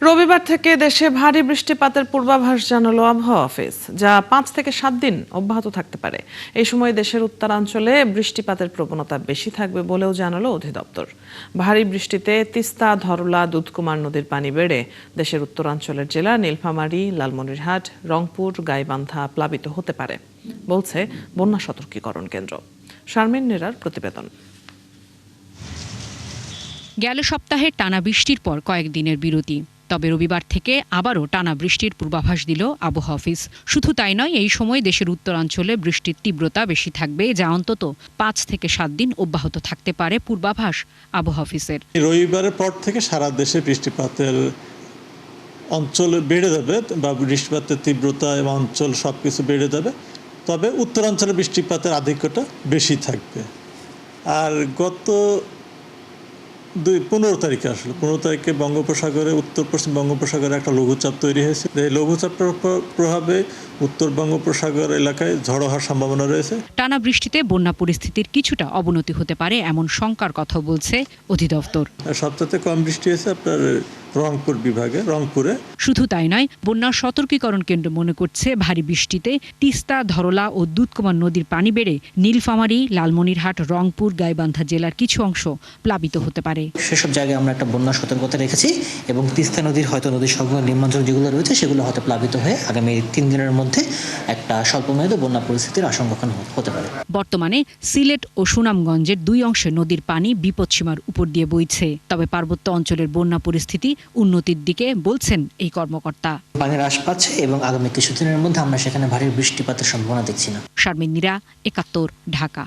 রবিবার থেকে দেশে ভারী বৃষ্টিপাতের পূর্বাভাস জানালো আবহাওয়া অফিস, যা 5 থেকে 7 দিন অব্যাহত থাকতে পারে। এই সময় দেশের উত্তরাঞ্চলে বৃষ্টিপাতের প্রবণতা বেশি থাকবে বলেও জানালো অধিদপ্তর। ভারী বৃষ্টিতে তিস্তা, ধরলা, দুধকুমার নদীর পানি বেড়ে দেশের উত্তরাঞ্চলের জেলা নীলফামারী, লালমনিরহাট, রংপুর, গাইবান্ধা প্লাবিত হতে পারে বলছে বন্যা সতর্কীকরণ কেন্দ্র। শারমিন নিরার প্রতিবেদন। গেল সপ্তাহে টানা বৃষ্টির পর কয়েকদিনের বিরতি, তবে রবিবার থেকে আবারও টানা বৃষ্টির পূর্বাভাস দিল আবহাওয়া অফিস। শুধু তাই নয়, এই সময় দেশের উত্তরাঞ্চলে বৃষ্টির তীব্রতা বেশি থাকবে, যা অন্তত 5 থেকে 7 দিন অব্যাহত থাকতে পারে পূর্বাভাস আবহাওয়া অফিসের। রবিবারের পর থেকে সারা দেশে বৃষ্টিপাতের অঞ্চল বেড়ে যাবে বা বৃষ্টিপাতের তীব্রতা এবং অঞ্চল সবকিছু বেড়ে যাবে, তবে উত্তরাঞ্চলে বৃষ্টিপাতের আধিক্যটা বেশি থাকবে। আর গত 15 তারিখে 15 তারিখে বঙ্গোপসাগরে, উত্তর পশ্চিম বঙ্গোপসাগরে একটা লঘুচাপ তৈরি হয়েছে। এই লঘুচাপের প্রভাবে উত্তর বঙ্গোপসাগর এলাকায় ঝড়ো হওয়ার সম্ভাবনা রয়েছে। টানা বৃষ্টিতে বন্যা পরিস্থিতির কিছুটা অবনতি হতে পারে, এমন শঙ্কার কথা বলছে অধিদপ্তর। সবচেয়ে কম বৃষ্টি হয়েছে আপনার রংপুর বিভাগে, রংপুরে। শুধু তাই নয়, বন্যা সতর্কীকরণ কেন্দ্র মনে করছে ভারী বৃষ্টিতে তিস্তা, ধরলা ও দুধকুমার নদীর পানি বেড়ে নীলফামারী, লালমনিরহাট, রংপুর, গাইবান্ধা জেলার কিছু অংশ প্লাবিত হতে পারে। সেসব জায়গায় আমরা একটা বন্যা সতর্কতা রেখেছি এবং তিস্তা নদীর নদীর সংলগ্ন নিম্নাঞ্চল যেগুলো রয়েছে সেগুলো হয়তো প্লাবিত হয়ে আগামী 3 দিনের মধ্যে একটা স্বল্পমেয়াদী বন্যা পরিস্থিতির আশঙ্কা হতে পারে। বর্তমানে সিলেট ও সুনামগঞ্জের 2 অংশে নদীর পানি বিপদসীমার উপর দিয়ে বইছে, তবে পার্বত্য অঞ্চলের বন্যা পরিস্থিতি উন্নতির দিকে বলছেন এই কর্মকর্তা। পানি হ্রাস পাচ্ছে এবং আগামী কিছুদিনের মধ্যে আমরা সেখানে ভারী বৃষ্টিপাতের সম্ভাবনা দেখছি না। শারমিন নিরা, 71, ঢাকা।